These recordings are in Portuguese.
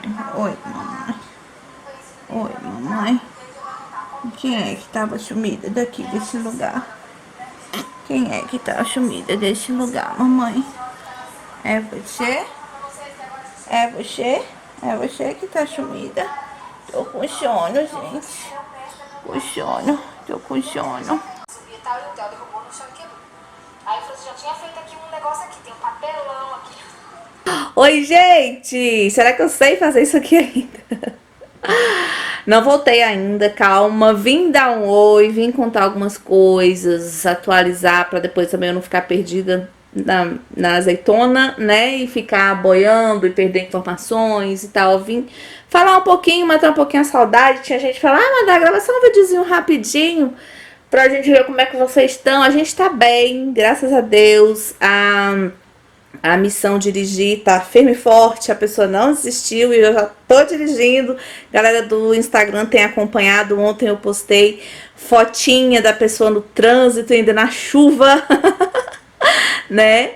Oi, mamãe. Oi, mamãe. Quem é que tava sumida daqui desse lugar? Quem é que tava sumida desse lugar, mamãe? É você? É você? É você que tá sumida? Tô com sono, gente. Com sono. Tô com sono. E tal, e o Theo derrubou no chão e quebrou. Aí eu falei assim, já tinha feito aqui um negócio aqui, tem um papelão aqui. Oi, gente! Será que eu sei fazer isso aqui ainda? Não voltei ainda, calma. Vim dar um oi, vim contar algumas coisas, atualizar para depois também eu não ficar perdida na azeitona, né? E ficar boiando e perder informações e tal. Vim falar um pouquinho, matar um pouquinho a saudade. Tinha gente falando, mandar gravação um videozinho rapidinho pra gente ver como é que vocês estão. A gente tá bem, graças a Deus. A missão dirigir tá firme e forte, a pessoa não desistiu e eu já tô dirigindo. Galera do Instagram tem acompanhado, ontem eu postei fotinha da pessoa no trânsito, ainda na chuva, né?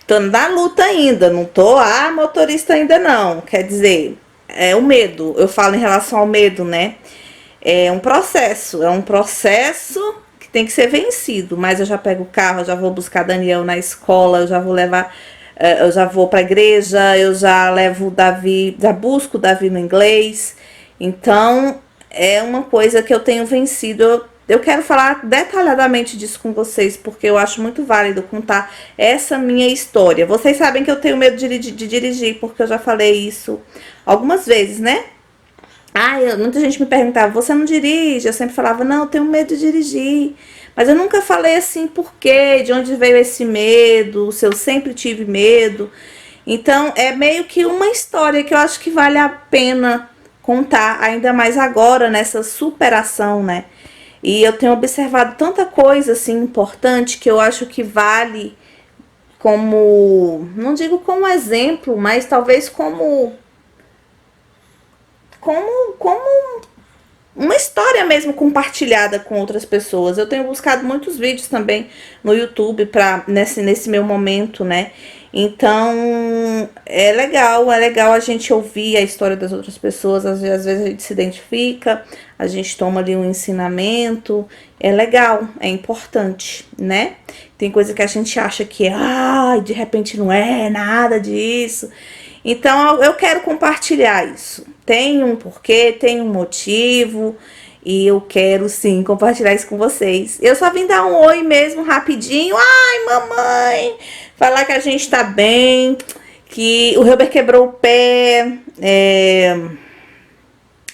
Tô na luta ainda, não tô motorista ainda não, quer dizer, é o medo, eu falo em relação ao medo, né? É um processo que tem que ser vencido, mas eu já pego o carro, eu já vou buscar Daniel na escola, eu já vou levar, eu já vou para a igreja, eu já levo o Davi, já busco o Davi no inglês. Então, é uma coisa que eu tenho vencido. Eu quero falar detalhadamente disso com vocês, porque eu acho muito válido contar essa minha história. Vocês sabem que eu tenho medo de dirigir, porque eu já falei isso algumas vezes, né? Muita gente me perguntava, você não dirige? Eu sempre falava, não, eu tenho medo de dirigir. Mas eu nunca falei assim, por quê? De onde veio esse medo? Se eu sempre tive medo. Então, é meio que uma história que eu acho que vale a pena contar, ainda mais agora, nessa superação, né? E eu tenho observado tanta coisa, assim, importante, que eu acho que vale como, não digo como exemplo, mas talvez como uma história mesmo compartilhada com outras pessoas. Eu tenho buscado muitos vídeos também no YouTube para nesse meu momento, né? Então, é legal a gente ouvir a história das outras pessoas, às vezes a gente se identifica, a gente toma ali um ensinamento, é legal, é importante, né? Tem coisa que a gente acha que de repente não é nada disso. Então eu quero compartilhar isso. Tem um porquê, tem um motivo e eu quero sim compartilhar isso com vocês. Eu só vim dar um oi mesmo rapidinho. Ai, mamãe! Falar que a gente tá bem, que o Hilber quebrou o pé,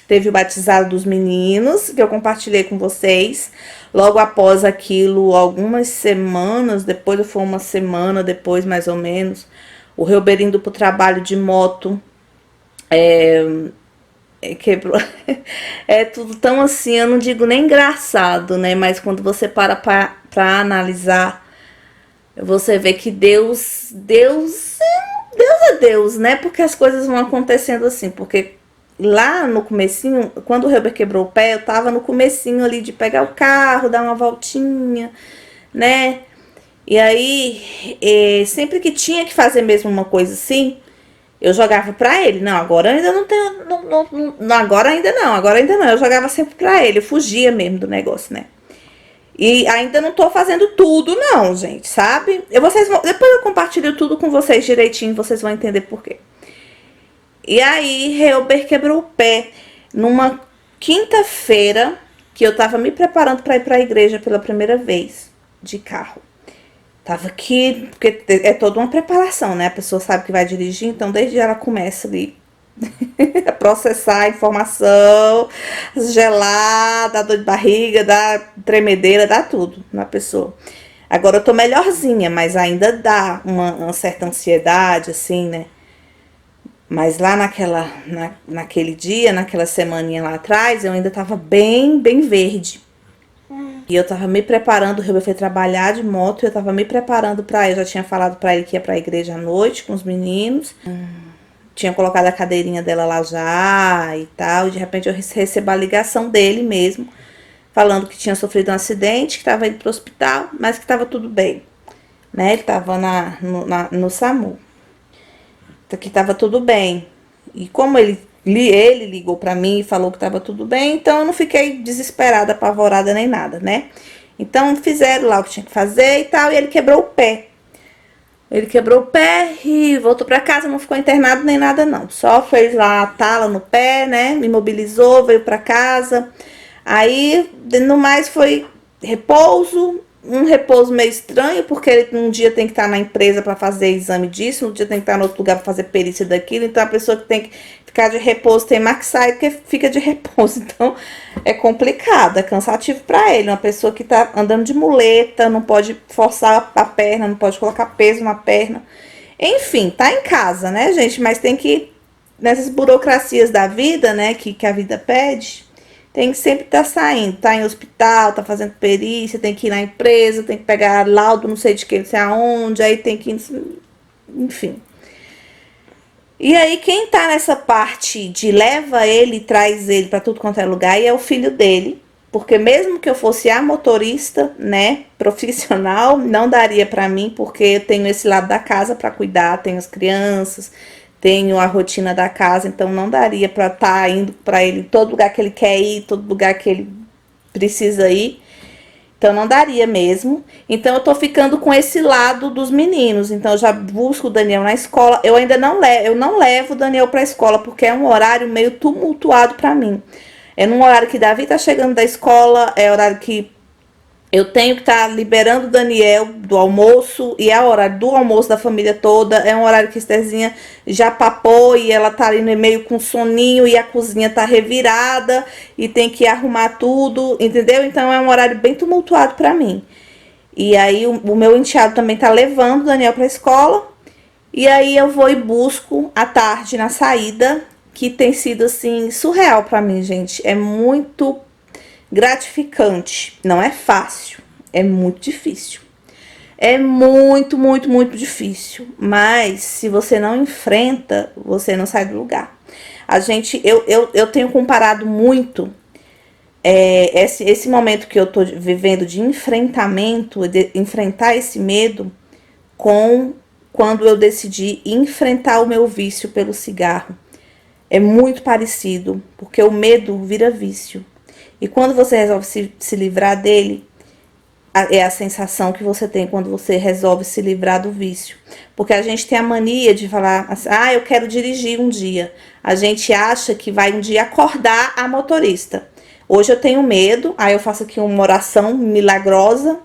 teve o batizado dos meninos, que eu compartilhei com vocês. Logo após aquilo, algumas semanas depois, foi uma semana depois mais ou menos, o Hilber indo pro trabalho de moto, quebrou. É tudo tão assim, eu não digo nem engraçado, né? Mas quando você pra analisar, você vê que Deus é Deus, né? Porque as coisas vão acontecendo assim. Porque lá no comecinho, quando o Heber quebrou o pé, eu tava no comecinho ali de pegar o carro, dar uma voltinha, né? E aí, sempre que tinha que fazer mesmo uma coisa assim, eu jogava pra ele. Não, agora ainda não tenho. Agora ainda não. Eu jogava sempre pra ele. Eu fugia mesmo do negócio, né? E ainda não tô fazendo tudo, não, gente, sabe? Depois eu compartilho tudo com vocês direitinho, vocês vão entender por quê. E aí, Reuber quebrou o pé numa quinta-feira que eu tava me preparando pra ir pra igreja pela primeira vez de carro. Tava aqui, porque é toda uma preparação, né? A pessoa sabe que vai dirigir, então desde ela começa ali a processar a informação, gelar, dá dor de barriga, dá tremedeira, dá tudo na pessoa. Agora eu tô melhorzinha, mas ainda dá uma certa ansiedade, assim, né? Mas lá naquele dia, naquela semaninha lá atrás, eu ainda tava bem verde. E eu tava me preparando, o Ruben foi trabalhar de moto, eu tava me preparando eu já tinha falado pra ele que ia pra igreja à noite com os meninos. Tinha colocado a cadeirinha dela lá já e tal, e de repente eu recebo a ligação dele mesmo, falando que tinha sofrido um acidente, que tava indo pro hospital, mas que tava tudo bem, né? Ele tava no SAMU. Então, que tava tudo bem. E como ele Ele ligou pra mim e falou que tava tudo bem, então eu não fiquei desesperada, apavorada nem nada, né? Então fizeram lá o que tinha que fazer e tal, e ele quebrou o pé. Ele quebrou o pé e voltou pra casa, não ficou internado nem nada não. Só fez lá a tala no pé, né? Me imobilizou, veio pra casa. Aí, no mais, foi repouso. Um repouso meio estranho, porque ele um dia tem que estar na empresa para fazer exame disso, um dia tem que estar no outro lugar para fazer perícia daquilo. Então a pessoa que tem que ficar de repouso tem mais que sair porque fica de repouso. Então é complicado, é cansativo para ele. Uma pessoa que tá andando de muleta, não pode forçar a perna, não pode colocar peso na perna. Enfim, tá em casa, né, gente? Mas tem que, nessas burocracias da vida, né, que a vida pede, tem que sempre estar saindo, tá em hospital, tá fazendo perícia, tem que ir na empresa, tem que pegar laudo, não sei de quem, não sei aonde, aí tem que ir, enfim. E aí quem tá nessa parte de leva ele, traz ele pra tudo quanto é lugar, e é o filho dele, porque mesmo que eu fosse a motorista, né, profissional, não daria pra mim, porque eu tenho esse lado da casa pra cuidar, tenho as crianças, tenho a rotina da casa, então não daria pra estar indo pra ele em todo lugar que ele quer ir, todo lugar que ele precisa ir. Então não daria mesmo. Então eu tô ficando com esse lado dos meninos. Então eu já busco o Daniel na escola. Eu ainda não levo o Daniel pra escola porque é um horário meio tumultuado pra mim. É num horário que Davi tá chegando da escola, é horário que eu tenho que estar liberando o Daniel do almoço, e é o horário do almoço da família toda. É um horário que a Estherzinha já papou e ela tá ali no meio com soninho e a cozinha tá revirada e tem que arrumar tudo, entendeu? Então é um horário bem tumultuado pra mim. E aí o meu enteado também tá levando o Daniel pra escola. E aí eu vou e busco à tarde na saída, que tem sido assim surreal pra mim, gente. É muito gratificante. Não é fácil, é muito difícil. É muito, muito, muito difícil. Mas se você não enfrenta, você não sai do lugar. Eu tenho comparado muito esse momento que eu tô vivendo de enfrentamento, de enfrentar esse medo, com quando eu decidi enfrentar o meu vício pelo cigarro. É muito parecido, porque o medo vira vício. E quando você resolve se livrar dele, é a sensação que você tem quando você resolve se livrar do vício. Porque a gente tem a mania de falar assim, eu quero dirigir um dia. A gente acha que vai um dia acordar a motorista. Hoje eu tenho medo, aí eu faço aqui uma oração milagrosa.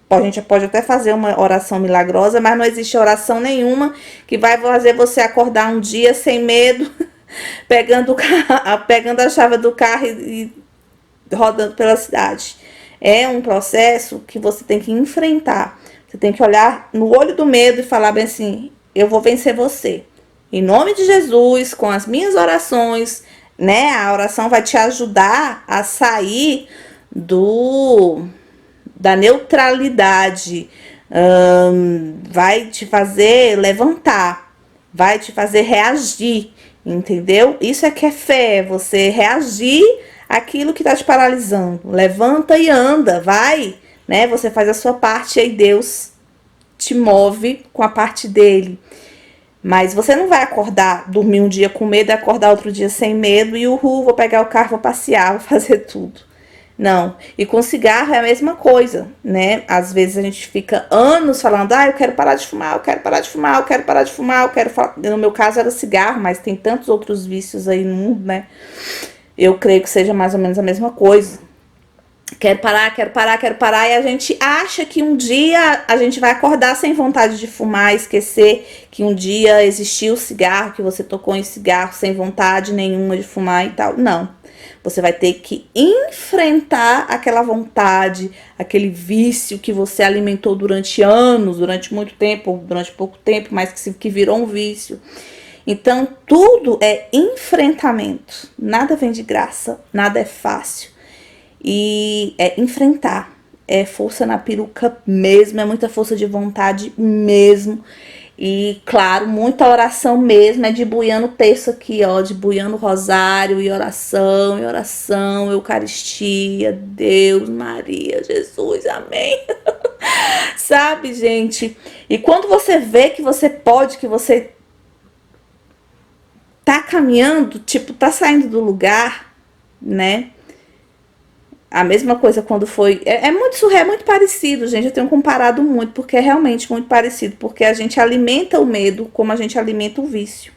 A gente pode até fazer uma oração milagrosa, mas não existe oração nenhuma que vai fazer você acordar um dia sem medo, pegando a chave do carro e rodando pela cidade. É um processo que você tem que enfrentar. Você tem que olhar no olho do medo e falar bem assim, eu vou vencer você. Em nome de Jesus, com as minhas orações, né? A oração vai te ajudar a sair da neutralidade, vai te fazer levantar, vai te fazer reagir, entendeu? Isso é que é fé, você reagir àquilo que está te paralisando. Levanta e anda, vai, né? Você faz a sua parte e aí Deus te move com a parte dele. Mas você não vai acordar, dormir um dia com medo e acordar outro dia sem medo e vou pegar o carro, vou passear, vou fazer tudo. Não. E com cigarro é a mesma coisa, né? Às vezes a gente fica anos falando, eu quero parar de fumar, eu quero parar de fumar, eu quero parar de fumar, eu quero... No meu caso era cigarro, mas tem tantos outros vícios aí no mundo, né? Eu creio que seja mais ou menos a mesma coisa. Quero parar, quero parar, quero parar. E a gente acha que um dia a gente vai acordar sem vontade de fumar, esquecer que um dia existiu o cigarro, que você tocou em cigarro sem vontade nenhuma de fumar e tal. Não. Você vai ter que enfrentar aquela vontade, aquele vício que você alimentou durante anos, durante muito tempo, durante pouco tempo, mas que virou um vício. Então, tudo é enfrentamento. Nada vem de graça, nada é fácil. E é enfrentar, é força na peruca mesmo, é muita força de vontade mesmo. E, claro, muita oração mesmo, é de buiando o texto aqui, ó, de buiando rosário e oração, Eucaristia, Deus, Maria, Jesus, amém. Sabe, gente? E quando você vê que você pode, que você tá caminhando, tipo, tá saindo do lugar, né? A mesma coisa quando foi. É muito surreal, é muito parecido, gente. Eu tenho comparado muito, porque é realmente muito parecido. Porque a gente alimenta o medo como a gente alimenta o vício,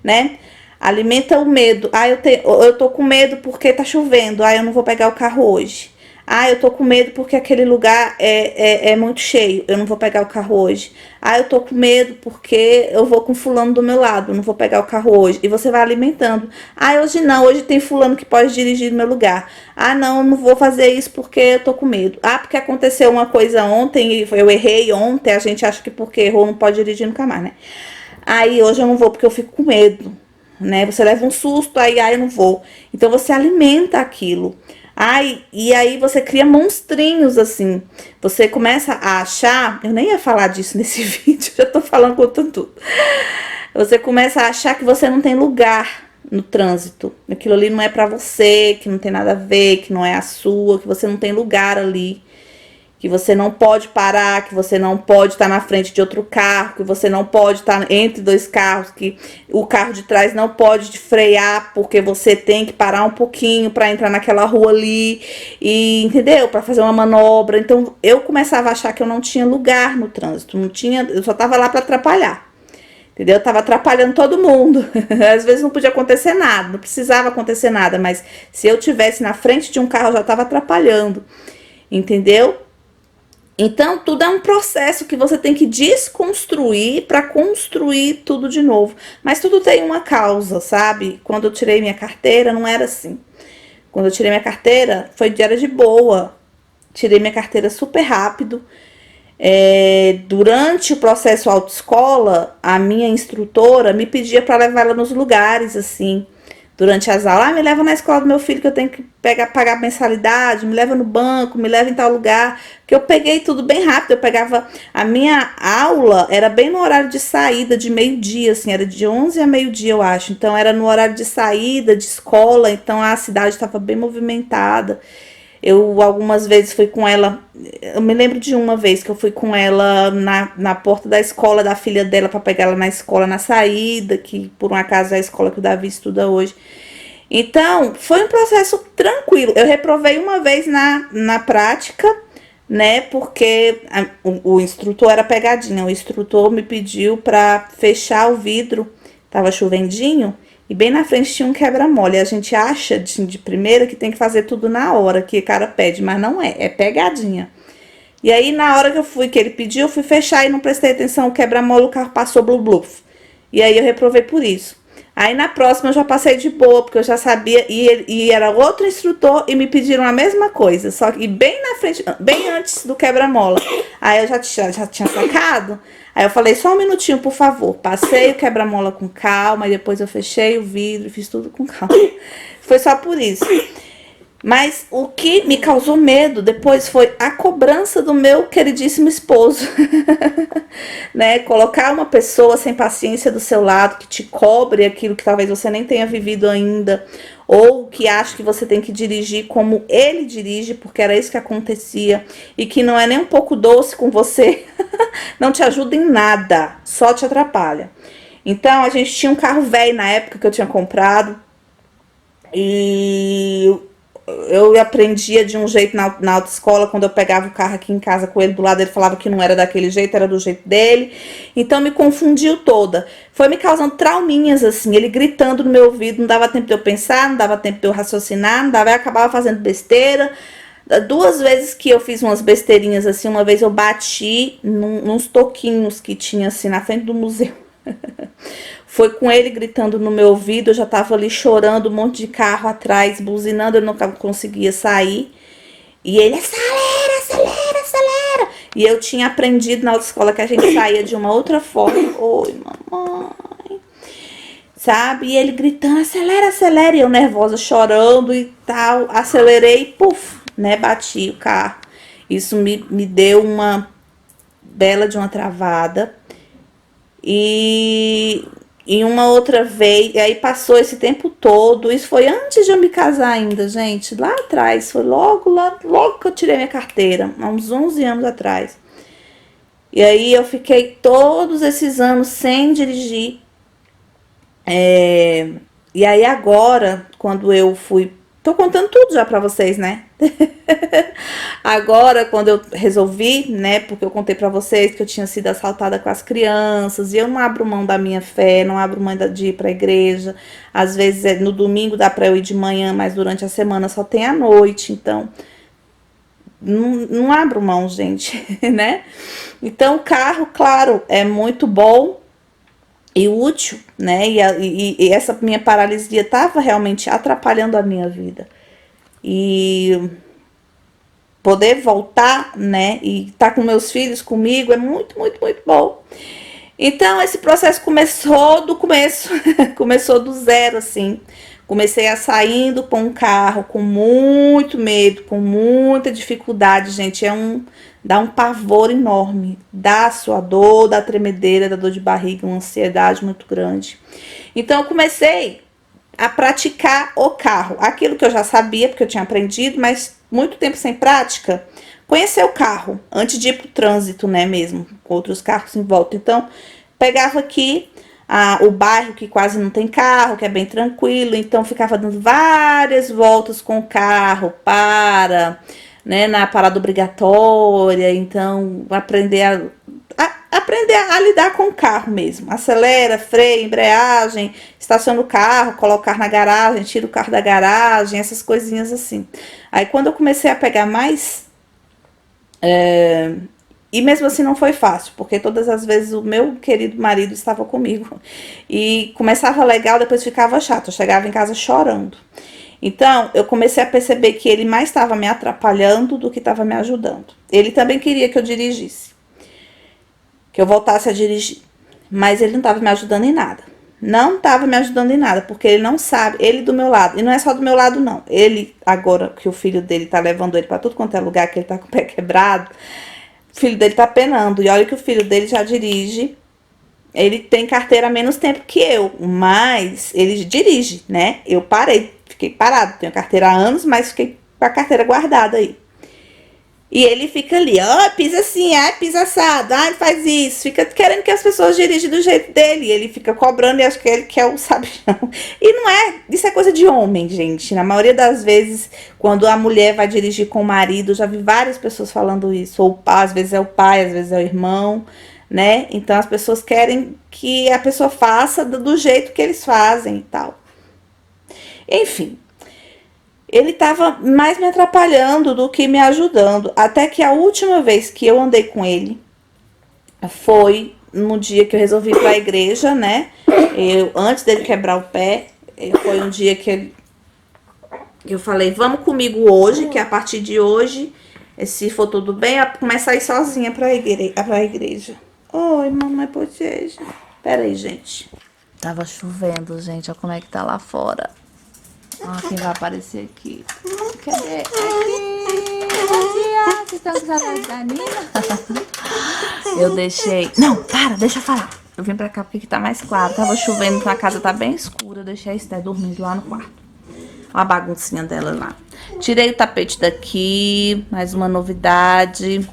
né? Alimenta o medo. Ah, eu tô com medo porque tá chovendo. Ah, eu não vou pegar o carro hoje. Ah, eu tô com medo porque aquele lugar é muito cheio. Eu não vou pegar o carro hoje. Ah, eu tô com medo porque eu vou com fulano do meu lado. Eu não vou pegar o carro hoje. E você vai alimentando. Ah, hoje não. Hoje tem fulano que pode dirigir no meu lugar. Ah, não, não vou fazer isso porque eu tô com medo. Ah, porque aconteceu uma coisa ontem e eu errei ontem. A gente acha que porque errou não pode dirigir nunca mais, né? Aí hoje eu não vou porque eu fico com medo, né? Você leva um susto, aí eu não vou. Então você alimenta aquilo. Ai, e aí você cria monstrinhos assim. Você começa a achar, eu nem ia falar disso nesse vídeo, já tô falando contando tudo. Você começa a achar que você não tem lugar no trânsito. Aquilo ali não é pra você, que não tem nada a ver, que não é a sua, que você não tem lugar ali. Que você não pode parar, que você não pode estar na frente de outro carro, que você não pode estar entre dois carros, que o carro de trás não pode te frear, porque você tem que parar um pouquinho para entrar naquela rua ali, e entendeu? Para fazer uma manobra. Então eu começava a achar que eu não tinha lugar no trânsito, não tinha, eu só tava lá para atrapalhar. Entendeu? Eu tava atrapalhando todo mundo. Às vezes não podia acontecer nada, não precisava acontecer nada, mas se eu tivesse na frente de um carro, eu já tava atrapalhando. Entendeu? Então, tudo é um processo que você tem que desconstruir para construir tudo de novo. Mas tudo tem uma causa, sabe? Quando eu tirei minha carteira, não era assim. Quando eu tirei minha carteira, era de boa. Tirei minha carteira super rápido. Durante o processo autoescola, a minha instrutora me pedia para levar ela nos lugares, assim. Durante as aulas, me leva na escola do meu filho que eu tenho que pagar mensalidade, me leva no banco, me leva em tal lugar. Que eu peguei tudo bem rápido. Eu pegava. A minha aula era bem no horário de saída, de meio-dia, assim, era de 11 a meio-dia, eu acho. Então, era no horário de saída de escola, então a cidade estava bem movimentada. Eu algumas vezes fui com ela. Eu me lembro de uma vez que eu fui com ela na porta da escola da filha dela para pegar ela na escola na saída, que por um acaso é a escola que o Davi estuda hoje. Então, foi um processo tranquilo. Eu reprovei uma vez na prática, né? Porque o instrutor era pegadinha. O instrutor me pediu para fechar o vidro, tava chovendinho. E bem na frente tinha um quebra-mola. A gente acha de primeira que tem que fazer tudo na hora que o cara pede, mas não é, é pegadinha. E aí, na hora que ele pediu, eu fui fechar e não prestei atenção. O quebra-mola, o carro passou bluf. E aí eu reprovei por isso. Aí na próxima eu já passei de boa, porque eu já sabia, e era outro instrutor e me pediram a mesma coisa, só que bem na frente, bem antes do quebra-mola. Aí eu já tinha sacado. Aí eu falei, só um minutinho, por favor. Passei o quebra-mola com calma, e depois eu fechei o vidro, fiz tudo com calma. Foi só por isso. Mas o que me causou medo depois foi a cobrança do meu queridíssimo esposo. Né? Colocar uma pessoa sem paciência do seu lado, que te cobre aquilo que talvez você nem tenha vivido ainda, ou que acha que você tem que dirigir como ele dirige, porque era isso que acontecia, e que não é nem um pouco doce com você, não te ajuda em nada, só te atrapalha. Então, a gente tinha um carro velho na época que eu tinha comprado, e eu aprendia de um jeito na autoescola. Quando eu pegava o carro aqui em casa com ele do lado, ele falava que não era daquele jeito, era do jeito dele. Então me confundiu toda. Foi me causando trauminhas, assim, ele gritando no meu ouvido, não dava tempo de eu pensar, não dava tempo de eu raciocinar, não dava, eu acabava fazendo besteira. 2 vezes que eu fiz umas besteirinhas assim, uma vez eu bati nos toquinhos que tinha assim na frente do museu. Foi com ele gritando no meu ouvido, eu já tava ali chorando, um monte de carro atrás, buzinando, eu não conseguia sair. E ele, acelera, acelera, acelera. E eu tinha aprendido na autoescola que a gente saía de uma outra forma. Oi, mamãe. Sabe? E ele gritando, acelera, acelera. E eu nervosa, chorando e tal. Acelerei, puf, né? Bati o carro. Isso me deu uma bela de uma travada. E uma outra vez, e aí passou esse tempo todo, isso foi antes de eu me casar ainda, gente, lá atrás, foi logo que eu tirei minha carteira, há uns 11 anos atrás. E aí eu fiquei todos esses anos sem dirigir. É, e aí agora, quando eu fui... Tô contando tudo já pra vocês, né? Agora, quando eu resolvi, né? Porque eu contei pra vocês que eu tinha sido assaltada com as crianças. E eu não abro mão da minha fé, não abro mão de ir pra igreja. Às vezes no domingo dá pra eu ir de manhã, mas durante a semana só tem à noite. Então, não abro mão, gente, né? Então, o carro, claro, é muito bom e útil, né? E essa minha paralisia estava realmente atrapalhando a minha vida. E poder voltar, né? E estar com meus filhos comigo é muito, muito, muito bom. Então, esse processo começou do começo, começou do zero, assim. Comecei a saindo com um carro com muito medo, com muita dificuldade, gente. Dá um pavor enorme. Dá suador, dá tremedeira, dá dor de barriga, uma ansiedade muito grande. Então, eu comecei a praticar o carro. Aquilo que eu já sabia, porque eu tinha aprendido, mas muito tempo sem prática. Conhecer o carro, antes de ir pro trânsito, né, mesmo, com outros carros em volta. Então, pegava aqui o bairro que quase não tem carro, que é bem tranquilo, então ficava dando várias voltas com o carro, né, na parada obrigatória, então aprender a lidar com o carro mesmo. Acelera, freia, embreagem, estaciona o carro, colocar na garagem, tira o carro da garagem, essas coisinhas assim. Aí quando eu comecei a pegar mais... E mesmo assim não foi fácil, porque todas as vezes o meu querido marido estava comigo. E começava legal, depois ficava chato. Eu chegava em casa chorando. Então, eu comecei a perceber que ele mais estava me atrapalhando do que estava me ajudando. Ele também queria que eu dirigisse, que eu voltasse a dirigir. Mas ele não estava me ajudando em nada. Não estava me ajudando em nada, porque ele não sabe, ele do meu lado. E não é só do meu lado, não. Ele, agora que o filho dele tá levando ele para tudo quanto é lugar, que ele tá com o pé quebrado, o filho dele tá penando. E olha que o filho dele já dirige. Ele tem carteira há menos tempo que eu, mas ele dirige, né? Eu parei, fiquei parado. Tenho carteira há anos, mas fiquei com a carteira guardada aí. E ele fica ali, ó, pisa assim, pisa assado, faz isso. Fica querendo que as pessoas dirigem do jeito dele. Ele fica cobrando e acho que ele quer o sabichão. E não é, isso é coisa de homem, gente. Na maioria das vezes, quando a mulher vai dirigir com o marido, já vi várias pessoas falando isso. Ou às vezes é o pai, às vezes é o irmão, né? Então as pessoas querem que a pessoa faça do jeito que eles fazem e tal. Enfim. Ele estava mais me atrapalhando do que me ajudando. Até que a última vez que eu andei com ele foi no dia que eu resolvi ir para a igreja, né? Antes dele quebrar o pé, foi um dia que eu falei, vamos comigo hoje, que a partir de hoje, se for tudo bem, eu começo a ir sozinha para a igreja. Oi, mamãe bochecha. Pera aí, gente. Tava chovendo, gente. Olha como é que tá lá fora. Ó, quem vai aparecer aqui? Cadê? Aqui! Vocês estão com saudade da Nina? Eu deixei... Não, deixa eu falar. Eu vim pra cá porque aqui tá mais claro. Tava chovendo, então a casa tá bem escura. Eu deixei a Esté dormindo lá no quarto. Olha a baguncinha dela lá. Tirei o tapete daqui. Mais uma novidade.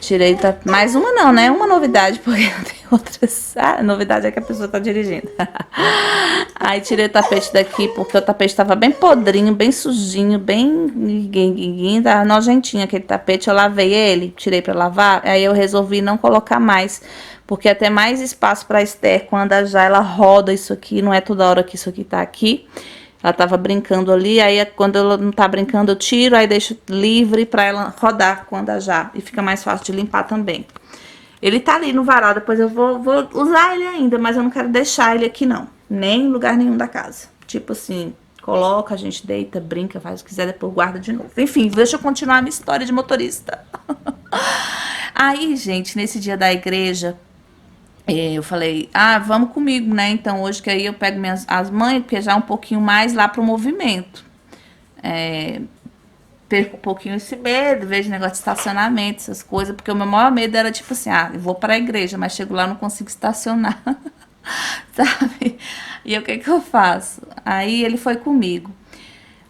Tirei o tapete... Mais uma não, né? Uma novidade, porque não tem outras. A novidade é que a pessoa tá dirigindo. Aí tirei o tapete daqui, porque o tapete tava bem podrinho, bem sujinho, bem... Tá nojentinho aquele tapete. Eu lavei ele, tirei pra lavar. Aí eu resolvi não colocar mais, porque até mais espaço pra Esther. Quando ela roda isso aqui, não é toda hora que isso aqui tá aqui. Ela tava brincando ali, aí quando ela não tá brincando eu tiro, aí deixo livre pra ela rodar quando já. E fica mais fácil de limpar também. Ele tá ali no varal, depois eu vou usar ele ainda, mas eu não quero deixar ele aqui não. Nem em lugar nenhum da casa. Tipo assim, coloca, a gente deita, brinca, faz o que quiser, depois guarda de novo. Enfim, deixa eu continuar a minha história de motorista. Aí, gente, nesse dia da igreja... Eu falei, vamos comigo, né? Então, hoje que aí eu pego as mães, porque já é um pouquinho mais lá pro movimento. Perco um pouquinho esse medo, vejo negócio de estacionamento, essas coisas, porque o meu maior medo era tipo assim, eu vou para a igreja, mas chego lá e não consigo estacionar, sabe? E o que eu faço? Aí ele foi comigo.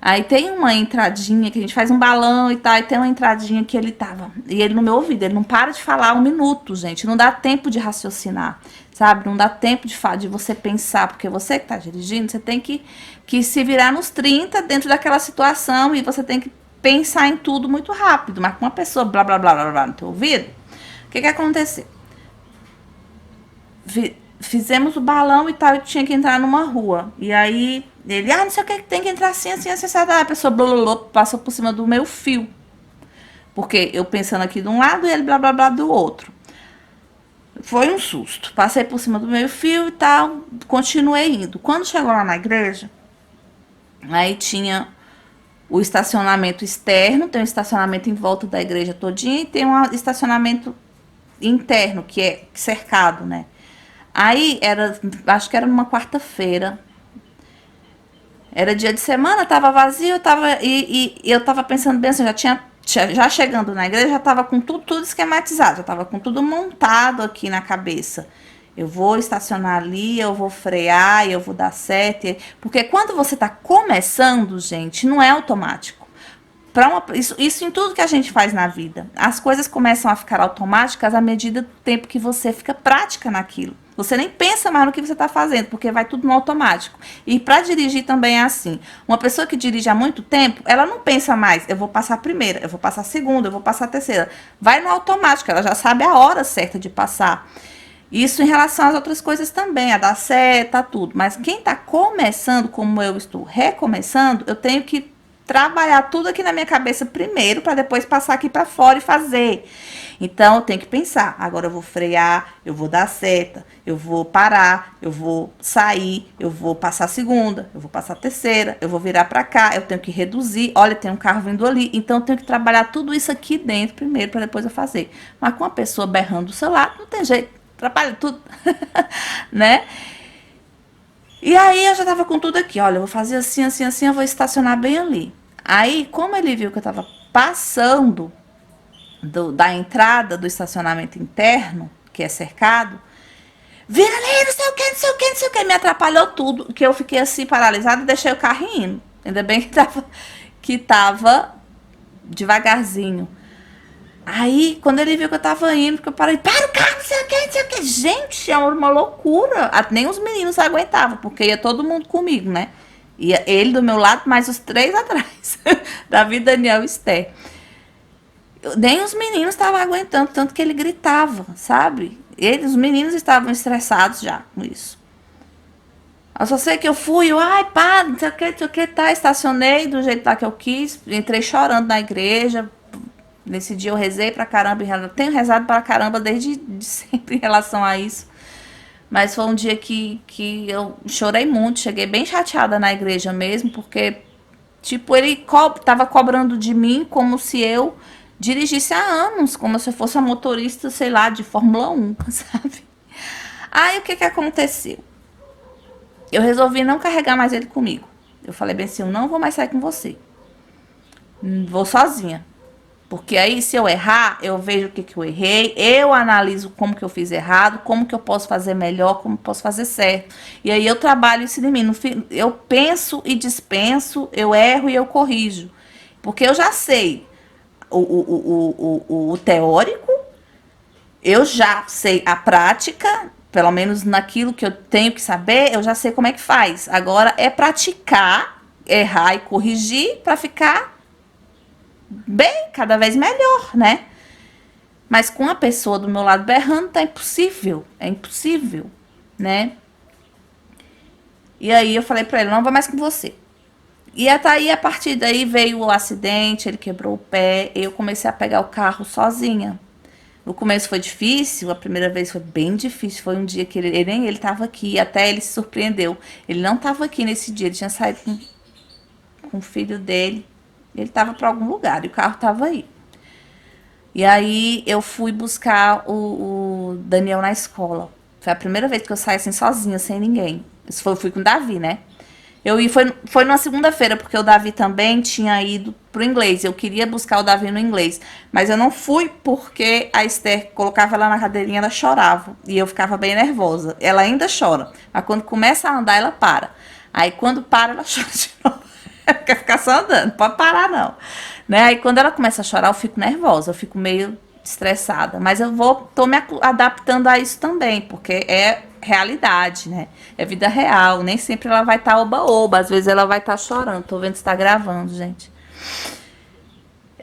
Aí tem uma entradinha que a gente faz um balão e tal, e tem uma entradinha que ele tava. E ele no meu ouvido, ele não para de falar 1 minuto, gente. Não dá tempo de raciocinar, sabe? Não dá tempo de você pensar, porque você que tá dirigindo, você tem que se virar nos 30 dentro daquela situação e você tem que pensar em tudo muito rápido. Mas com uma pessoa blá blá blá blá blá no teu ouvido, o que aconteceu? Fizemos o balão e tal, e tinha que entrar numa rua. E aí ele, não sei o que, tem que entrar assim, assim, assim, assim. A pessoa blá, blá, blá, passou por cima do meu fio. Porque eu pensando aqui de um lado e ele blá blá blá do outro. Foi um susto. Passei por cima do meu fio e tal, continuei indo. Quando chegou lá na igreja, aí tinha o estacionamento externo, tem um estacionamento em volta da igreja todinha e tem um estacionamento interno, que é cercado, né? Aí acho que era numa quarta-feira. Era dia de semana, tava vazio, e eu tava pensando bem assim, já chegando na igreja, já tava com tudo esquematizado, já tava com tudo montado aqui na cabeça. Eu vou estacionar ali, eu vou frear, eu vou dar seta. Porque quando você tá começando, gente, não é automático. Isso em tudo que a gente faz na vida. As coisas começam a ficar automáticas à medida do tempo que você fica prática naquilo. Você nem pensa mais no que você está fazendo, porque vai tudo no automático. E para dirigir também é assim. Uma pessoa que dirige há muito tempo, ela não pensa mais, eu vou passar a primeira, eu vou passar a segunda, eu vou passar a terceira. Vai no automático, ela já sabe a hora certa de passar. Isso em relação às outras coisas também, a dar seta, tudo. Mas quem está começando, como eu estou recomeçando, eu tenho que trabalhar tudo aqui na minha cabeça primeiro, para depois passar aqui para fora e fazer. Então, eu tenho que pensar. Agora eu vou frear, eu vou dar seta, eu vou parar, eu vou sair, eu vou passar a segunda, eu vou passar a terceira, eu vou virar para cá, eu tenho que reduzir. Olha, tem um carro vindo ali. Então, eu tenho que trabalhar tudo isso aqui dentro primeiro, para depois eu fazer. Mas com a pessoa berrando do celular, não tem jeito. Atrapalha tudo, né? E aí eu já tava com tudo aqui, olha, eu vou fazer assim, assim, assim, eu vou estacionar bem ali. Aí, como ele viu que eu tava passando da entrada do estacionamento interno, que é cercado, vira ali, não sei o que, não sei o que, não sei o que, me atrapalhou tudo, que eu fiquei assim paralisada e deixei o carro indo. Ainda bem que tava devagarzinho. Aí, quando ele viu que eu tava indo, que eu parei, para o carro, não sei o que, não sei o que. Gente, é uma loucura. Nem os meninos aguentavam, porque ia todo mundo comigo, né? Ia ele do meu lado, mais os 3 atrás. Davi, Daniel e Esther. Nem os meninos estavam aguentando, tanto que ele gritava, sabe? Os meninos estavam estressados já com isso. Eu só sei que eu fui, ai, pá, não sei o que, tá, estacionei do jeito lá que eu quis, entrei chorando na igreja. Nesse dia eu rezei pra caramba, eu tenho rezado pra caramba desde sempre em relação a isso. Mas foi um dia que eu chorei muito, cheguei bem chateada na igreja mesmo, porque, tipo, ele tava cobrando de mim como se eu dirigisse há anos, como se eu fosse uma motorista, sei lá, de Fórmula 1, sabe? Aí o que aconteceu? Eu resolvi não carregar mais ele comigo. Eu falei bem assim, eu não vou mais sair com você. Vou sozinha. Porque aí, se eu errar, eu vejo o que eu errei, eu analiso como que eu fiz errado, como que eu posso fazer melhor, como posso fazer certo. E aí eu trabalho isso em mim. Eu penso e dispenso, eu erro e eu corrijo. Porque eu já sei o teórico, eu já sei a prática, pelo menos naquilo que eu tenho que saber, eu já sei como é que faz. Agora é praticar, errar e corrigir para ficar bem, cada vez melhor, né? Mas com a pessoa do meu lado berrando, tá impossível. É impossível, né? E aí eu falei pra ele, não vou mais com você. E até aí, a partir daí, veio o acidente, ele quebrou o pé, eu comecei a pegar o carro sozinha. No começo foi difícil, a primeira vez foi bem difícil. Foi um dia que nem ele estava aqui, até ele se surpreendeu. Ele não estava aqui nesse dia, ele tinha saído com o filho dele. Ele estava para algum lugar e o carro estava aí. E aí eu fui buscar o Daniel na escola. Foi a primeira vez que eu saí assim sozinha, sem ninguém. Eu fui com o Davi, né? Foi numa segunda-feira, porque o Davi também tinha ido pro inglês. Eu queria buscar o Davi no inglês. Mas eu não fui porque a Esther colocava ela na cadeirinha, ela chorava. E eu ficava bem nervosa. Ela ainda chora. Mas quando começa a andar, ela para. Aí quando para, ela chora de novo. Quer ficar só andando, não pode parar não. Né? Aí quando ela começa a chorar, eu fico nervosa, eu fico meio estressada. Mas tô me adaptando a isso também, porque é realidade, né? É vida real. Nem sempre ela vai estar oba-oba, às vezes ela vai estar chorando. Tô vendo se tá gravando, gente.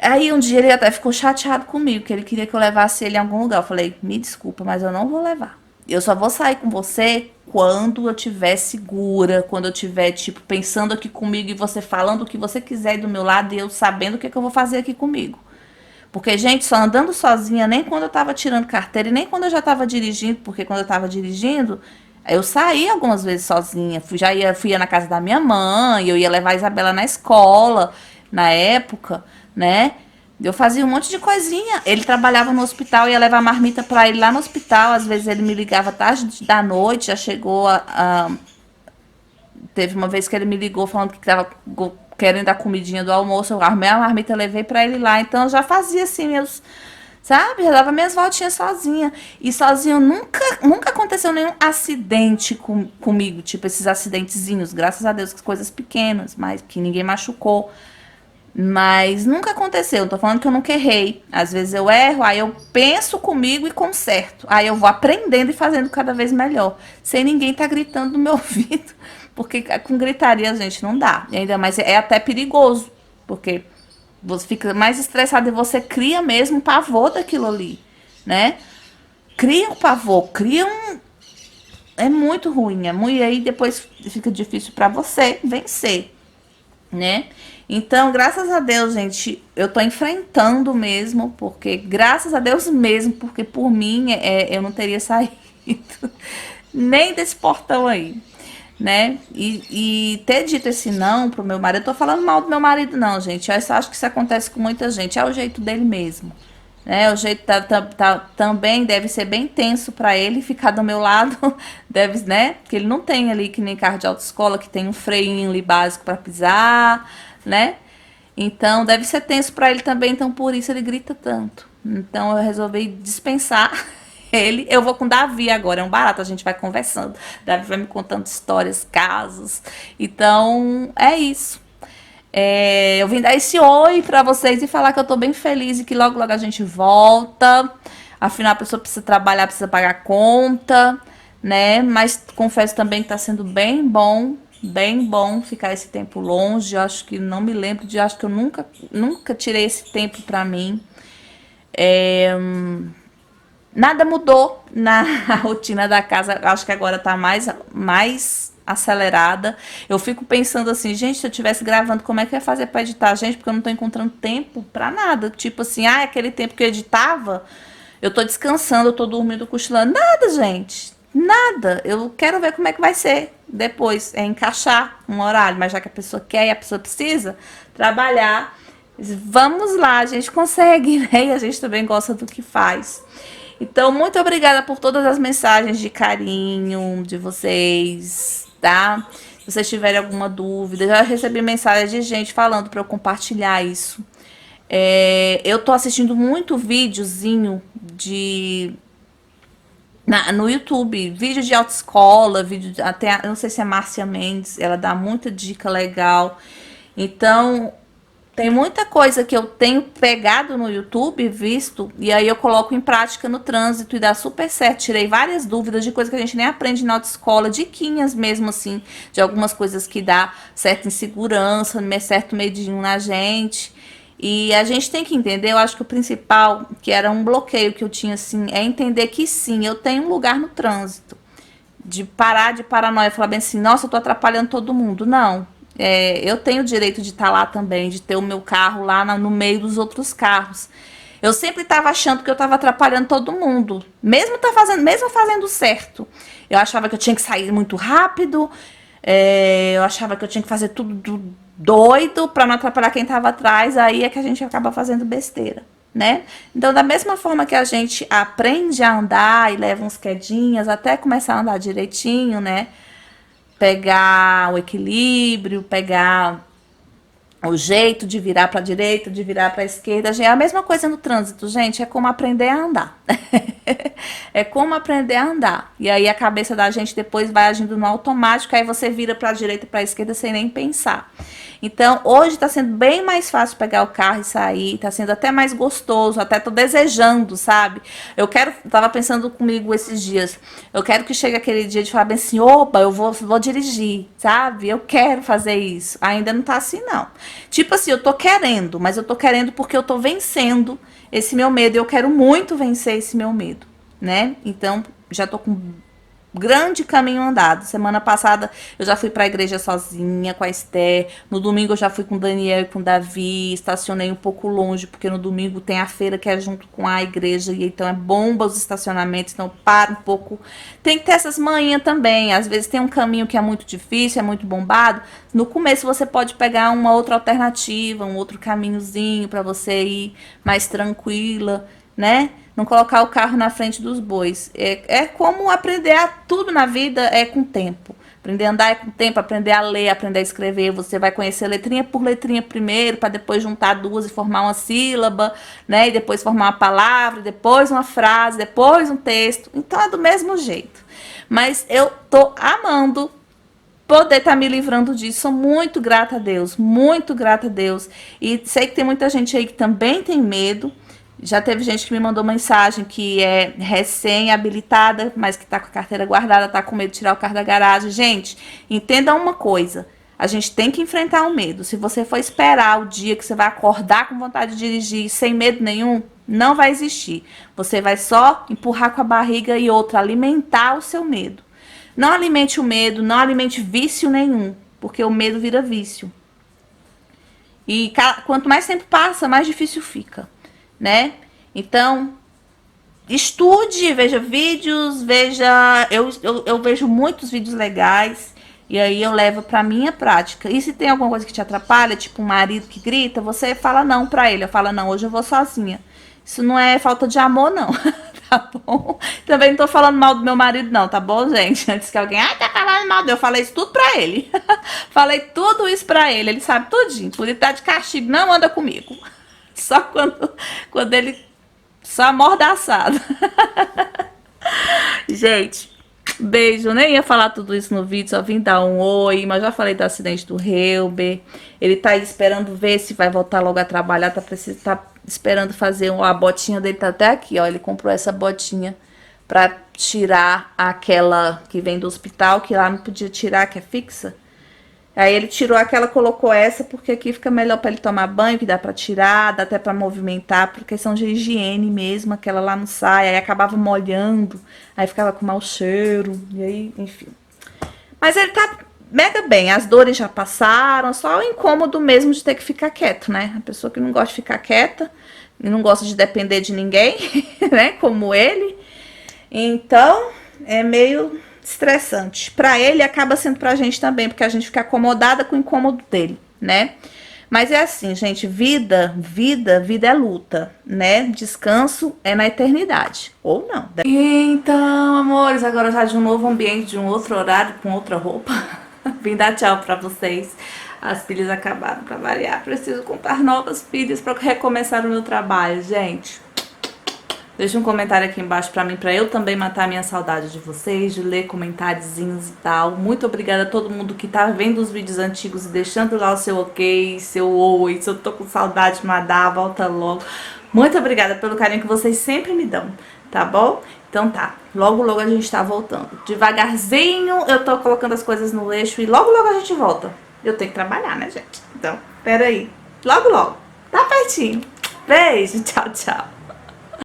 Aí um dia ele até ficou chateado comigo, que ele queria que eu levasse ele em algum lugar. Eu falei, me desculpa, mas eu não vou levar. Eu só vou sair com você quando eu estiver segura, quando eu estiver, tipo, pensando aqui comigo e você falando o que você quiser do meu lado e eu sabendo o que, é que eu vou fazer aqui comigo. Porque, gente, só andando sozinha, nem quando eu tava tirando carteira e nem quando eu já tava dirigindo, porque quando eu tava dirigindo, eu saí algumas vezes sozinha. Fui na casa da minha mãe, eu ia levar a Isabela na escola, na época, né? Eu fazia um monte de coisinha. Ele trabalhava no hospital, ia levar marmita pra ele lá no hospital. Às vezes ele me ligava tarde da noite, já chegou Teve uma vez que ele me ligou falando que tava querendo a comidinha do almoço. Eu arrumei a marmita, levei pra ele lá. Então eu já fazia assim meus, sabe? Já dava minhas voltinhas sozinha. E sozinha nunca aconteceu nenhum acidente comigo. Tipo esses acidentezinhos, graças a Deus, coisas pequenas, mas que ninguém machucou. Mas nunca aconteceu. Não tô falando que eu nunca errei. Às vezes eu erro, aí eu penso comigo e conserto. Aí eu vou aprendendo e fazendo cada vez melhor. Sem ninguém tá gritando no meu ouvido. Porque com gritaria, gente, não dá. E ainda mais é até perigoso. Porque você fica mais estressado e você cria mesmo pavor daquilo ali, né? Cria um pavor, cria um... É muito ruim, é muito... E aí depois fica difícil pra você vencer, né? Então, graças a Deus, gente, eu tô enfrentando mesmo, porque, graças a Deus mesmo, porque por mim eu não teria saído nem desse portão aí, né? E ter dito esse não pro meu marido, eu tô falando mal do meu marido, não, gente. Eu acho que isso acontece com muita gente, é o jeito dele mesmo. Né, o jeito também deve ser bem tenso para ele ficar do meu lado, deve, né? Porque ele não tem ali que nem carro de autoescola que tem um freinho ali básico para pisar, né? Então deve ser tenso para ele também, então por isso ele grita tanto. Então eu resolvi dispensar ele. Eu vou com o Davi agora, é um barato, a gente vai conversando. Davi vai me contando histórias, casos. Então é isso. Eu vim dar esse oi pra vocês e falar que eu tô bem feliz e que logo logo a gente volta. Afinal, a pessoa precisa trabalhar, precisa pagar conta, né? Mas confesso também que tá sendo bem bom ficar esse tempo longe. Eu acho que não me lembro acho que eu nunca tirei esse tempo pra mim. Nada mudou na rotina da casa. Acho que agora tá mais acelerada. Eu fico pensando assim, gente, se eu estivesse gravando, como é que eu ia fazer pra editar, gente? Porque eu não tô encontrando tempo pra nada. Tipo assim, aquele tempo que eu editava, eu tô descansando, eu tô dormindo, cochilando. Nada, gente. Nada. Eu quero ver como é que vai ser depois. É encaixar um horário, mas já que a pessoa quer e a pessoa precisa trabalhar, vamos lá, a gente consegue, né? E a gente também gosta do que faz. Então, muito obrigada por todas as mensagens de carinho de vocês, tá? Se vocês tiverem alguma dúvida, já recebi mensagem de gente falando para eu compartilhar isso. Eu tô assistindo muito videozinho no YouTube, vídeo de autoescola, até, eu não sei se é Márcia Mendes, ela dá muita dica legal. Então, tem muita coisa que eu tenho pegado no YouTube, visto, e aí eu coloco em prática no trânsito e dá super certo. Tirei várias dúvidas de coisas que a gente nem aprende na autoescola, diquinhas mesmo assim, de algumas coisas que dá certa insegurança, certo medinho na gente. E a gente tem que entender, eu acho que o principal, que era um bloqueio que eu tinha assim, é entender que sim, eu tenho um lugar no trânsito. De parar de paranoia, falar bem assim, nossa, eu tô atrapalhando todo mundo. Não. Eu tenho o direito de estar lá também, de ter o meu carro lá no meio dos outros carros. Eu sempre estava achando que eu estava atrapalhando todo mundo, mesmo fazendo certo. Eu achava que eu tinha que sair muito rápido, eu achava que eu tinha que fazer tudo doido para não atrapalhar quem estava atrás, aí é que a gente acaba fazendo besteira, né? Então, da mesma forma que a gente aprende a andar e leva uns quedinhas até começar a andar direitinho, né? Pegar o equilíbrio, pegar o jeito de virar para a direita, de virar para a esquerda. É a mesma coisa no trânsito, gente. É como aprender a andar. É como aprender a andar. E aí a cabeça da gente depois vai agindo no automático. Aí você vira para a direita e para a esquerda sem nem pensar. Então, hoje está sendo bem mais fácil pegar o carro e sair. Está sendo até mais gostoso. Até tô desejando, sabe? Tava pensando comigo esses dias. Eu quero que chegue aquele dia de falar bem assim: opa, eu vou dirigir, sabe? Eu quero fazer isso. Ainda não tá assim, não. Tipo assim, eu tô querendo, mas eu tô querendo porque eu tô vencendo esse meu medo. Eu quero muito vencer esse meu medo, né? Então, já tô com grande caminho andado. Semana passada eu já fui para a igreja sozinha com a Esther. No domingo eu já fui com o Daniel e com o Davi. Estacionei um pouco longe, porque no domingo tem a feira que é junto com a igreja. E então é bomba os estacionamentos. Então para um pouco. Tem que ter essas manhãs também. Às vezes tem um caminho que é muito difícil, é muito bombado. No começo você pode pegar uma outra alternativa, um outro caminhozinho para você ir mais tranquila, né? Não colocar o carro na frente dos bois. É como aprender a tudo na vida é com tempo. Aprender a andar é com tempo, aprender a ler, aprender a escrever. Você vai conhecer letrinha por letrinha primeiro, para depois juntar duas e formar uma sílaba, né? E depois formar uma palavra, depois uma frase, depois um texto. Então é do mesmo jeito. Mas eu tô amando poder estar me livrando disso. Sou muito grata a Deus, muito grata a Deus. E sei que tem muita gente aí que também tem medo. Já teve gente que me mandou mensagem que é recém-habilitada, mas que está com a carteira guardada, está com medo de tirar o carro da garagem. Gente, entenda uma coisa. A gente tem que enfrentar o medo. Se você for esperar o dia que você vai acordar com vontade de dirigir sem medo nenhum, não vai existir. Você vai só empurrar com a barriga e outra, alimentar o seu medo. Não alimente o medo, não alimente vício nenhum, porque o medo vira vício. E quanto mais tempo passa, mais difícil fica, né? Então, estude, veja vídeos, eu vejo muitos vídeos legais e aí eu levo pra minha prática. E se tem alguma coisa que te atrapalha, tipo um marido que grita, você fala não pra ele. Eu falo, não, hoje eu vou sozinha. Isso não é falta de amor, não. Tá bom? Também não tô falando mal do meu marido, não, tá bom, gente? Antes que alguém, tá falando mal dele. Eu falei isso tudo pra ele. Falei tudo isso pra ele. Ele sabe tudinho. Por ele estar de castigo, não anda comigo. Só quando ele só amordaçado. Gente, beijo. Eu nem ia falar tudo isso no vídeo, só vim dar um oi, mas já falei do acidente do Helber. Ele tá aí esperando ver se vai voltar logo a trabalhar, tá esperando fazer a botinha dele, tá até aqui, ó. Ele comprou essa botinha pra tirar aquela que vem do hospital, que lá não podia tirar, que é fixa. Aí ele tirou aquela, colocou essa, porque aqui fica melhor pra ele tomar banho, que dá pra tirar, dá até pra movimentar, por questão de higiene mesmo, aquela lá não sai, aí acabava molhando, aí ficava com mau cheiro, e aí, enfim. Mas ele tá mega bem, as dores já passaram, só o incômodo mesmo de ter que ficar quieto, né? A pessoa que não gosta de ficar quieta, e não gosta de depender de ninguém, né, como ele, então é meio estressante. Pra ele acaba sendo pra gente também, porque a gente fica acomodada com o incômodo dele, né? Mas é assim, gente, vida é luta, né? Descanso é na eternidade, ou não. Então, amores, agora já de um novo ambiente, de um outro horário, com outra roupa. Vim dar tchau pra vocês. As pilhas acabaram, pra variar. Preciso comprar novas pilhas pra recomeçar o meu trabalho, gente. Deixa um comentário aqui embaixo pra mim, pra eu também matar a minha saudade de vocês, de ler comentáriozinhos e tal. Muito obrigada a todo mundo que tá vendo os vídeos antigos e deixando lá o seu ok, seu oi. Se eu tô com saudade de mandar, volta logo. Muito obrigada pelo carinho que vocês sempre me dão, tá bom? Então tá, logo logo a gente tá voltando. Devagarzinho eu tô colocando as coisas no eixo e logo logo a gente volta. Eu tenho que trabalhar, né, gente? Então, peraí. Logo logo. Tá pertinho. Beijo, tchau, tchau.